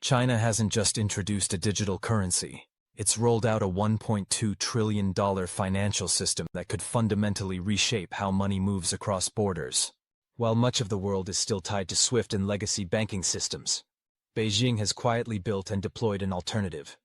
China hasn't just introduced a digital currency. It's rolled out a $1.2 trillion financial system that could fundamentally reshape how money moves across borders. While much of the world is still tied to SWIFT and legacy banking systems, Beijing has quietly built and deployed an alternative.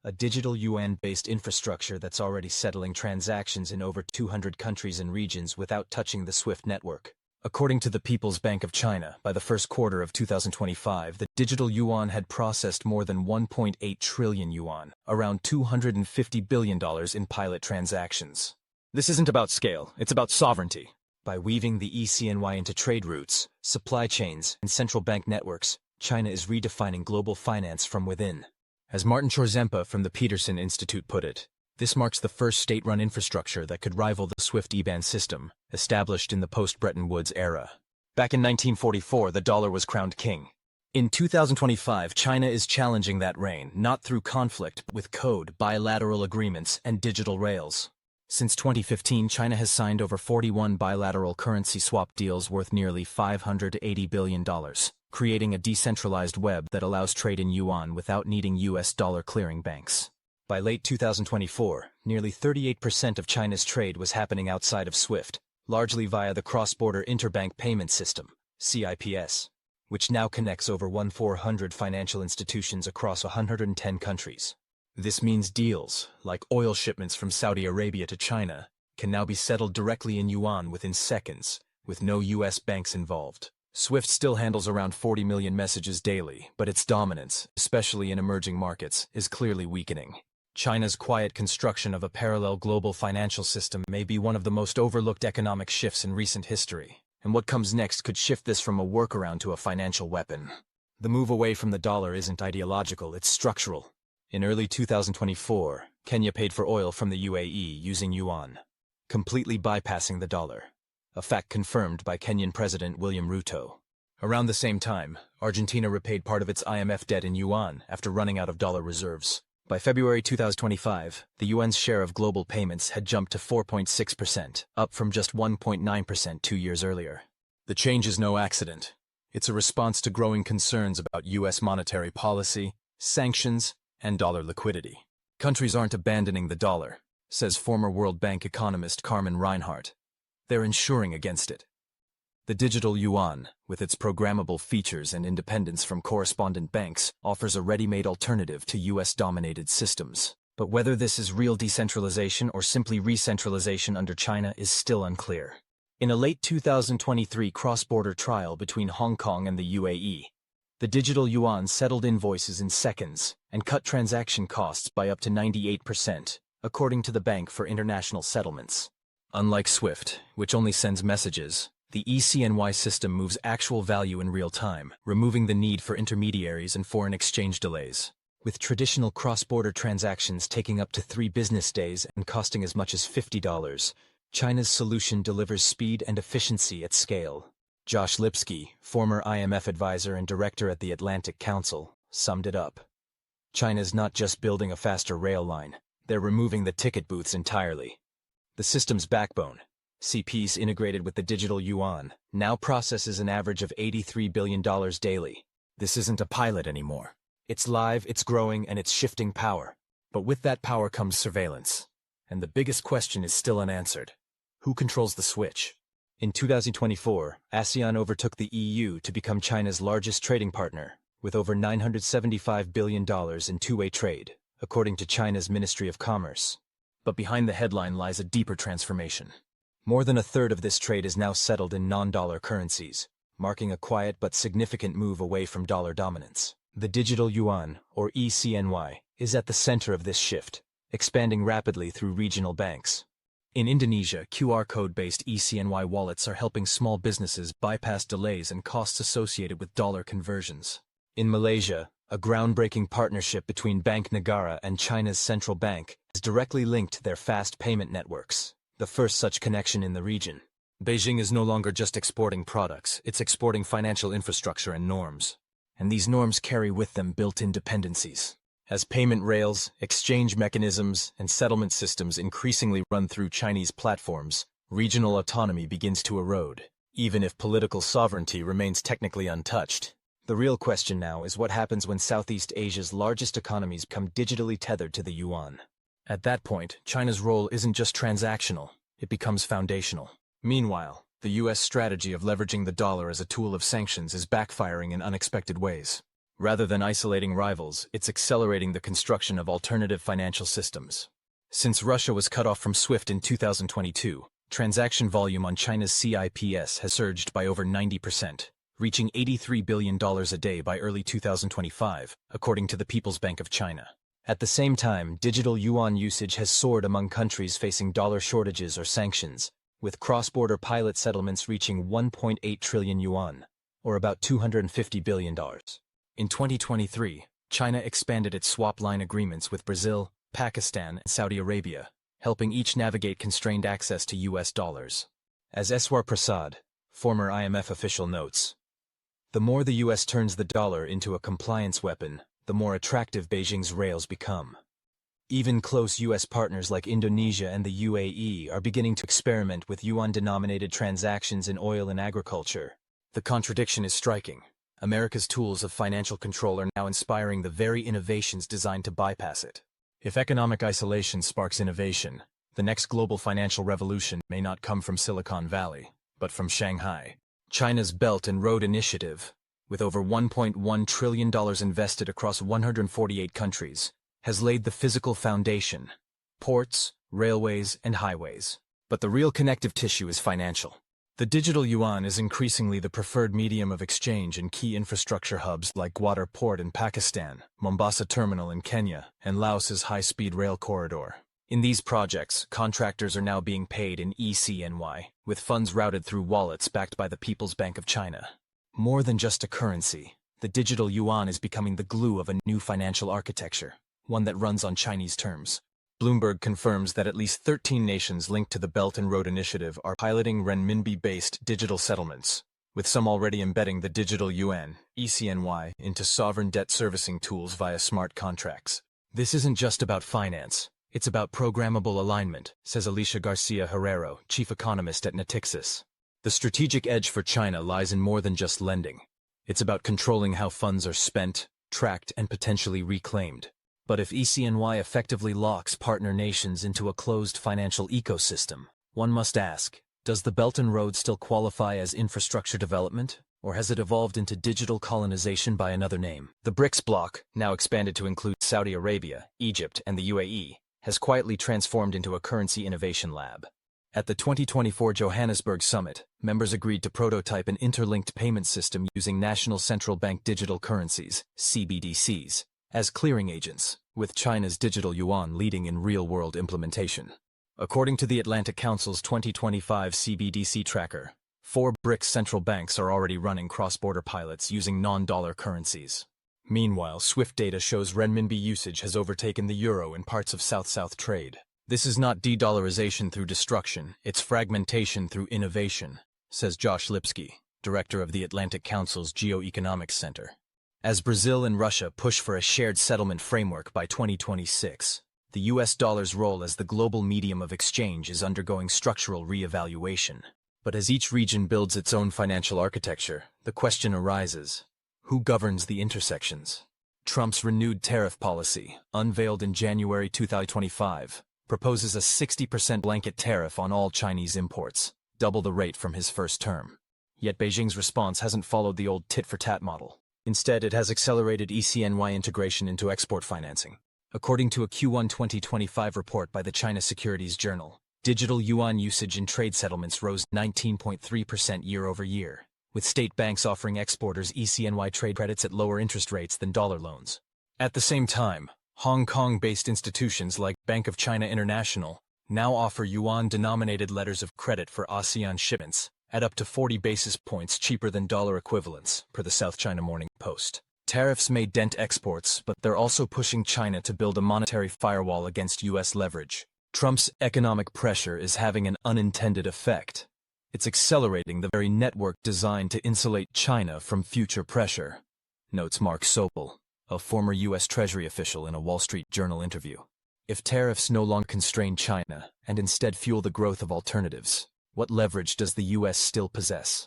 A digital yuan-based infrastructure that's already settling transactions in over 200 countries and regions without touching the SWIFT network. According to the People's Bank of China, by the first quarter of 2025, the digital yuan had processed more than 1.8 trillion yuan, around $250 billion in pilot transactions. This isn't about scale, it's about sovereignty. By weaving the e-CNY into trade routes, supply chains, and central bank networks, China is redefining global finance from within. As Martin Chorzempa from the Peterson Institute put it, this marks the first state-run infrastructure that could rival the SWIFT IBAN system, established in the post-Bretton Woods era. Back in 1944, the dollar was crowned king. In 2025, China is challenging that reign, not through conflict, but with code, bilateral agreements, and digital rails. Since 2015, China has signed over 41 bilateral currency swap deals worth nearly $580 billion, creating a decentralized web that allows trade in yuan without needing US dollar clearing banks. By late 2024, nearly 38% of China's trade was happening outside of SWIFT, largely via the Cross-Border Interbank Payment System, CIPS, which now connects over 1,400 financial institutions across 110 countries. This means deals, like oil shipments from Saudi Arabia to China, can now be settled directly in yuan within seconds, with no US banks involved. SWIFT still handles around 40 million messages daily, but its dominance, especially in emerging markets, is clearly weakening. China's quiet construction of a parallel global financial system may be one of the most overlooked economic shifts in recent history, and what comes next could shift this from a workaround to a financial weapon. The move away from the dollar isn't ideological, it's structural. In early 2024, Kenya paid for oil from the UAE using yuan, completely bypassing the dollar, a fact confirmed by Kenyan President William Ruto. Around the same time, Argentina repaid part of its IMF debt in yuan after running out of dollar reserves. By February 2025, the yuan's share of global payments had jumped to 4.6%, up from just 1.9% 2 years earlier. The change is no accident. It's a response to growing concerns about US monetary policy, sanctions, and dollar liquidity. Countries aren't abandoning the dollar, says former World Bank economist Carmen Reinhart. They're insuring against it. The digital yuan, with its programmable features and independence from correspondent banks, offers a ready-made alternative to US-dominated systems. But whether this is real decentralization or simply re-centralization under China is still unclear. In a late 2023 cross-border trial between Hong Kong and the UAE, the digital yuan settled invoices in seconds and cut transaction costs by up to 98%, according to the Bank for International Settlements. Unlike SWIFT, which only sends messages, the e-CNY system moves actual value in real time, removing the need for intermediaries and foreign exchange delays. With traditional cross-border transactions taking up to 3 business days and costing as much as $50, China's solution delivers speed and efficiency at scale. Josh Lipsky, former IMF advisor and director at the Atlantic Council, summed it up. China's not just building a faster rail line, they're removing the ticket booths entirely. The system's backbone, CIPS integrated with the digital yuan, now processes an average of $83 billion daily. This isn't a pilot anymore. It's live, it's growing, and it's shifting power. But with that power comes surveillance. And the biggest question is still unanswered. Who controls the switch? In 2024, ASEAN overtook the EU to become China's largest trading partner, with over $975 billion in two-way trade, according to China's Ministry of Commerce. But behind the headline lies a deeper transformation. More than a third of this trade is now settled in non-dollar currencies, marking a quiet but significant move away from dollar dominance. The digital yuan, or e-CNY, is at the center of this shift, expanding rapidly through regional banks. In Indonesia, QR code-based e-CNY wallets are helping small businesses bypass delays and costs associated with dollar conversions. In Malaysia, a groundbreaking partnership between Bank Negara and China's central bank is directly linked to their fast payment networks, the first such connection in the region. Beijing is no longer just exporting products, it's exporting financial infrastructure and norms. And these norms carry with them built-in dependencies. As payment rails, exchange mechanisms, and settlement systems increasingly run through Chinese platforms, regional autonomy begins to erode. Even if political sovereignty remains technically untouched, The real question now is what happens when Southeast Asia's largest economies become digitally tethered to the yuan. At that point, China's role isn't just transactional, it becomes foundational. Meanwhile, the US strategy of leveraging the dollar as a tool of sanctions is backfiring in unexpected ways. Rather than isolating rivals, it's accelerating the construction of alternative financial systems. Since Russia was cut off from SWIFT in 2022, transaction volume on China's CIPS has surged by over 90%. Reaching $83 billion a day by early 2025, according to the People's Bank of China. At the same time, digital yuan usage has soared among countries facing dollar shortages or sanctions, with cross-border pilot settlements reaching 1.8 trillion yuan, or about $250 billion. In 2023, China expanded its swap line agreements with Brazil, Pakistan, and Saudi Arabia, helping each navigate constrained access to US dollars. As Eswar Prasad, former IMF official, notes, the more the US turns the dollar into a compliance weapon, the more attractive Beijing's rails become. Even close US partners like Indonesia and the UAE are beginning to experiment with yuan-denominated transactions in oil and agriculture. The contradiction is striking. America's tools of financial control are now inspiring the very innovations designed to bypass it. If economic isolation sparks innovation, the next global financial revolution may not come from Silicon Valley, but from Shanghai. China's Belt and Road Initiative, with over $1.1 trillion invested across 148 countries, has laid the physical foundation: ports, railways, and highways. But the real connective tissue is financial. The digital yuan is increasingly the preferred medium of exchange in key infrastructure hubs like Gwadar Port in Pakistan, Mombasa Terminal in Kenya, and Laos's high-speed rail corridor. In these projects, contractors are now being paid in e-CNY, with funds routed through wallets backed by the People's Bank of China. More than just a currency, the digital yuan is becoming the glue of a new financial architecture, one that runs on Chinese terms. Bloomberg confirms that at least 13 nations linked to the Belt and Road Initiative are piloting renminbi-based digital settlements, with some already embedding the digital yuan, e-CNY, into sovereign debt servicing tools via smart contracts. This isn't just about finance. It's about programmable alignment, says Alicia Garcia Herrero, chief economist at Natixis. The strategic edge for China lies in more than just lending. It's about controlling how funds are spent, tracked, and potentially reclaimed. But if e-CNY effectively locks partner nations into a closed financial ecosystem, one must ask, does the Belt and Road still qualify as infrastructure development, or has it evolved into digital colonization by another name? The BRICS bloc, now expanded to include Saudi Arabia, Egypt, and the UAE, has quietly transformed into a currency innovation lab. At the 2024 Johannesburg Summit, members agreed to prototype an interlinked payment system using national central bank digital currencies, CBDCs, as clearing agents, with China's digital yuan leading in real-world implementation. According to the Atlantic Council's 2025 CBDC tracker, 4 BRICS central banks are already running cross-border pilots using non-dollar currencies. Meanwhile, SWIFT data shows renminbi usage has overtaken the euro in parts of South-South trade. This is not de-dollarization through destruction, it's fragmentation through innovation, says Josh Lipsky, director of the Atlantic Council's Geoeconomics Center. As Brazil and Russia push for a shared settlement framework by 2026, the US dollar's role as the global medium of exchange is undergoing structural re-evaluation. But as each region builds its own financial architecture, the question arises: who governs the intersections? Trump's renewed tariff policy, unveiled in January 2025, proposes a 60% blanket tariff on all Chinese imports, double the rate from his first term. Yet Beijing's response hasn't followed the old tit-for-tat model. Instead, it has accelerated e-CNY integration into export financing. According to a Q1 2025 report by the China Securities Journal, digital yuan usage in trade settlements rose 19.3% year-over-year, with state banks offering exporters e-CNY trade credits at lower interest rates than dollar loans. At the same time, Hong Kong-based institutions like Bank of China International now offer yuan-denominated letters of credit for ASEAN shipments at up to 40 basis points cheaper than dollar equivalents, per the South China Morning Post. Tariffs may dent exports, but they're also pushing China to build a monetary firewall against U.S. leverage. Trump's economic pressure is having an unintended effect. It's accelerating the very network designed to insulate China from future pressure, notes Mark Sopel, a former U.S. Treasury official in a Wall Street Journal interview. If tariffs no longer constrain China and instead fuel the growth of alternatives, what leverage does the U.S. still possess?